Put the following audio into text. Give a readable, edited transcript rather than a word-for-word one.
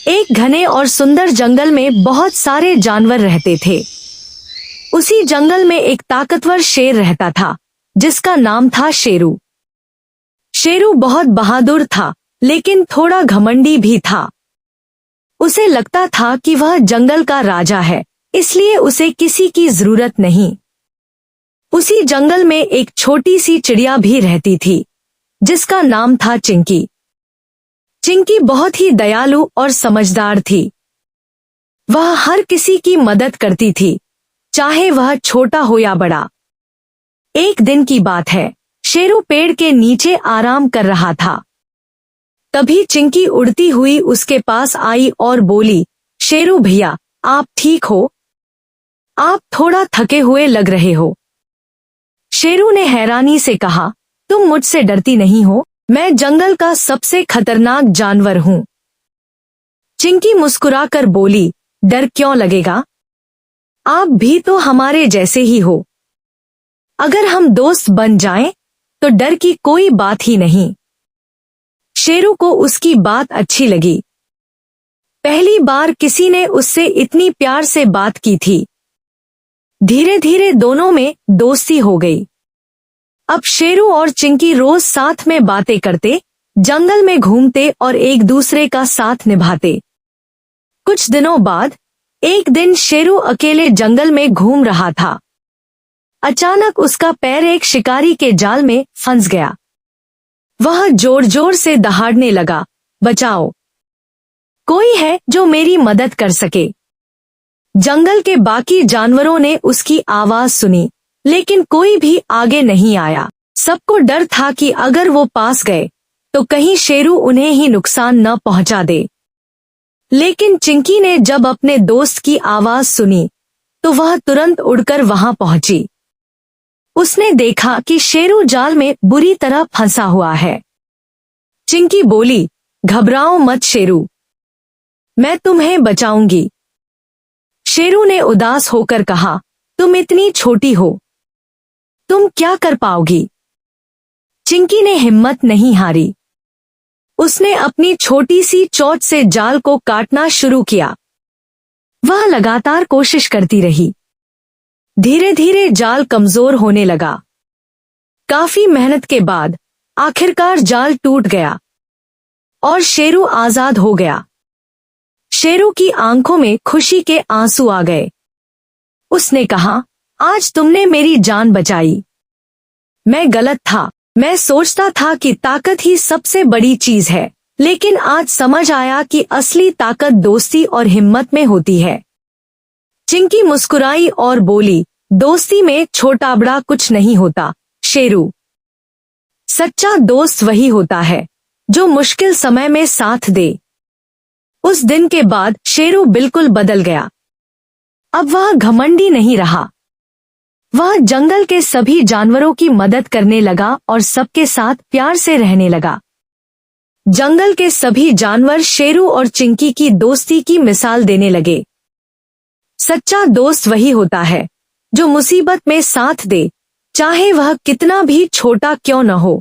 एक घने और सुंदर जंगल में बहुत सारे जानवर रहते थे। उसी जंगल में एक ताकतवर शेर रहता था जिसका नाम था शेरू। शेरू बहुत बहादुर था लेकिन थोड़ा घमंडी भी था। उसे लगता था कि वह जंगल का राजा है, इसलिए उसे किसी की जरूरत नहीं। उसी जंगल में एक छोटी सी चिड़िया भी रहती थी जिसका नाम था चिंकी। चिंकी बहुत ही दयालु और समझदार थी। वह हर किसी की मदद करती थी, चाहे वह छोटा हो या बड़ा। एक दिन की बात है, शेरू पेड़ के नीचे आराम कर रहा था। तभी चिंकी उड़ती हुई उसके पास आई और बोली, शेरू भैया, आप ठीक हो? आप थोड़ा थके हुए लग रहे हो। शेरू ने हैरानी से कहा, तुम मुझसे डरती नहीं हो? मैं जंगल का सबसे खतरनाक जानवर हूं। चिंकी मुस्कुराकर बोली, डर क्यों लगेगा? आप भी तो हमारे जैसे ही हो। अगर हम दोस्त बन जाएं, तो डर की कोई बात ही नहीं। शेरू को उसकी बात अच्छी लगी। पहली बार किसी ने उससे इतनी प्यार से बात की थी। धीरे धीरे दोनों में दोस्ती हो गई। अब शेरू और चिंकी रोज साथ में बातें करते, जंगल में घूमते और एक दूसरे का साथ निभाते। कुछ दिनों बाद एक दिन शेरू अकेले जंगल में घूम रहा था। अचानक उसका पैर एक शिकारी के जाल में फंस गया। वह जोर जोर से दहाड़ने लगा, बचाओ! कोई है जो मेरी मदद कर सके। जंगल के बाकी जानवरों ने उसकी आवाज सुनी, लेकिन कोई भी आगे नहीं आया। सबको डर था कि अगर वो पास गए तो कहीं शेरू उन्हें ही नुकसान न पहुंचा दे। लेकिन चिंकी ने जब अपने दोस्त की आवाज सुनी तो वह तुरंत उड़कर वहां पहुंची। उसने देखा कि शेरू जाल में बुरी तरह फंसा हुआ है। चिंकी बोली, घबराओ मत शेरू, मैं तुम्हें बचाऊंगी। शेरू ने उदास होकर कहा, तुम इतनी छोटी हो, तुम क्या कर पाओगी? चिंकी ने हिम्मत नहीं हारी। उसने अपनी छोटी सी चोंच से जाल को काटना शुरू किया। वह लगातार कोशिश करती रही। धीरे धीरे जाल कमजोर होने लगा। काफी मेहनत के बाद आखिरकार जाल टूट गया और शेरू आजाद हो गया। शेरू की आंखों में खुशी के आंसू आ गए। उसने कहा, आज तुमने मेरी जान बचाई। मैं गलत था। मैं सोचता था कि ताकत ही सबसे बड़ी चीज है, लेकिन आज समझ आया कि असली ताकत दोस्ती और हिम्मत में होती है। चिंकी मुस्कुराई और बोली, दोस्ती में छोटा बड़ा कुछ नहीं होता शेरू। सच्चा दोस्त वही होता है जो मुश्किल समय में साथ दे। उस दिन के बाद शेरू बिल्कुल बदल गया। अब वह घमंडी नहीं रहा। वह जंगल के सभी जानवरों की मदद करने लगा और सबके साथ प्यार से रहने लगा। जंगल के सभी जानवर शेरू और चिंकी की दोस्ती की मिसाल देने लगे। सच्चा दोस्त वही होता है जो मुसीबत में साथ दे, चाहे वह कितना भी छोटा क्यों न हो।